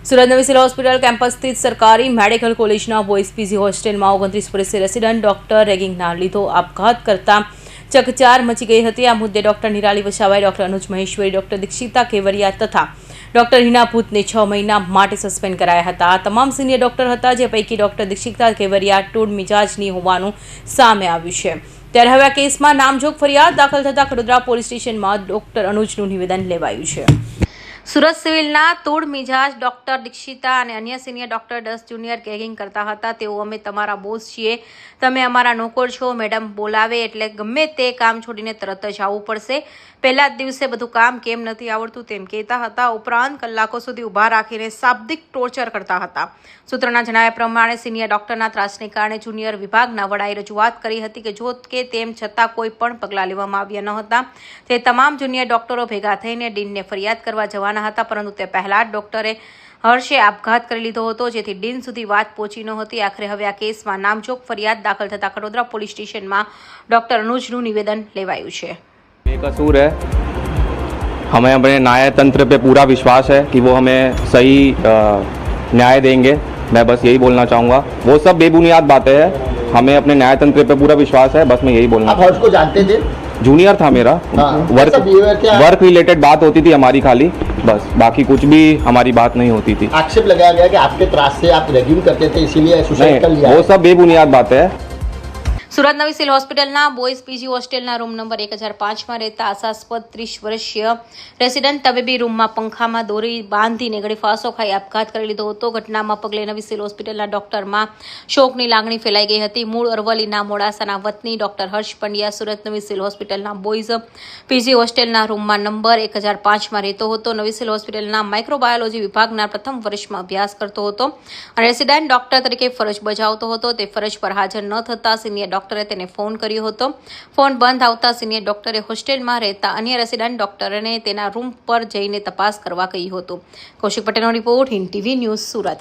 સુરત નવી civil hospital campus સ્થિત સરકારી મેડિકલ કોલેજના બોયઝ પીજી હોસ્ટેલમાં 29 વર્ષીય રેસિડન્ટ ડોક્ટર રેગિંગના લીધો આપઘાત કરતા ચકચાર મચી ગઈ હતી। આ મુદ્દે ડોક્ટર નિરાલી વસાવાએ ડોક્ટર અનુજ મહેશ્વરી, ડોક્ટર દીક્ષિતા કેવરિયા તથા ડોક્ટર હિના ભૂતને 6 મહિના માટે સસ્પેન્ડ કરાયા હતા। આ તમામ સિનિયર ડોક્ટર હતા, જે પૈકી ડોક્ટર દીક્ષિતા કેવરિયા ટૂડ મિજાજની હોવાનું સામે આવ્યું છે। ત્યારે હવે આ કેસમાં નામજોગ ફરિયાદ દાખલ થતાં વડોદરા પોલીસ સ્ટેશનમાં ડોક્ટર અનુજનું નિવેદન લેવાયું છે। સુરત સિવિલના તૂડ મિજાજ ડોક્ટર દીક્ષિતા અને અન્ય સિનિયર ડોક્ટર 10 જુનિયર રેગિંગ કરતા હતા। તેઓ અમે તમારા બોસ છીએ, તમે અમારા નોકર છો, મેડમ બોલાવે એટલે ગમે તે કામ છોડીને તરત જ આવવું પડશે। પહેલા જ દિવસે બધું કામ કેમ નથી આવડતું તેમ કહેતા હતા। ઉપરાંત કલાકો સુધી ઊભા રાખીને શાબ્દિક ટોર્ચર કરતા હતા। સૂત્રોના જણાવ્યા પ્રમાણે સિનિયર ડોક્ટરના ત્રાસને કારણે જુનિયર વિભાગના વડાએ રજૂઆત કરી હતી કે જો કે તેમ છતાં કોઈ પણ પગલાં લેવામાં આવ્યા ન હતા। તે તમામ જુનિયર ડોક્ટરો ભેગા થઈને ડીનને ફરિયાદ કરવા જવાના હતા, પરંતુ તે પહેલા જ ડોક્ટરે હર્ષે આપઘાત કરી લીધો હતો, જેથી ડીન સુધી વાત પહોંચી નહોતી। આખરે હવે આ કેસમાં નામજોગ ફરિયાદ દાખલ થતાં વડોદરા પોલીસ સ્ટેશનમાં ડોક્ટર અનુજનું નિવેદન લેવાયું છે। बेकसूर है, हमें अपने न्याय तंत्र पे पूरा विश्वास है कि वो हमें सही न्याय देंगे। मैं बस यही बोलना चाहूँगा, वो सब बेबुनियाद बातें हैं, हमें अपने न्याय तंत्र पे पूरा विश्वास है। बस मैं यही बोलना। आप हर्ष को जानते थे? जूनियर था मेरा। वर्क रिलेटेड बात होती थी हमारी खाली, बस बाकी कुछ भी हमारी बात नहीं होती थी। आक्षेप लगाया गया कि आपके त्रास से आप रेगिंग करते थे, इसीलिए सुसाइड कर लिया। वो सब बेबुनियाद बातें हैं। સુરત નવી સિવિલ હોસ્પિટલના બોયઝ પીજી હોસ્ટેલના રૂમ નંબર 1005માં રહેતા આશાસ્પદ 30 વર્ષીય રેસિડન્ટ તબીબી રૂમમાં પંખામાં દોરી બાંધીને ગળે ફાંસો ખાઈ આપઘાત કરી લીધો હતો। ઘટનામાં પગલે નવી સિવિલ હોસ્પિટલના ડોક્ટરમાં શોકની લાગણી ફેલાઈ ગઈ હતી। મૂળ અરવલ્લીના મોડાસાના વતની ડોક્ટર હર્ષ પંડ્યા સુરત નવી સિવિલ હોસ્પિટલના બોયઝ પીજી હોસ્ટેલના રૂમમાં નંબર 1005માં રહેતો હતો। નવી સિવિલ હોસ્પિટલના માઇક્રોબાયોલોજી વિભાગના પ્રથમ વર્ષમાં અભ્યાસ કરતો હતો અને રેસિડન્ટ ડોક્ટર તરીકે ફરજ બજાવતો હતો। તે ફરજ પર હાજર ન થતા સિનિયર ડોક્ટરે તેને ફોન કર્યો હતો। ફોન બંધ આવતા સિનિયર ડોક્ટરે હોસ્ટેલમાં રહેતા અન્ય રેસિડન્ટ ડોક્ટરને તેના રૂમ પર જઈને તપાસ કરવા કહ્યું હતું। કૌશિક પટેલનો report, Hind TV news, Surat.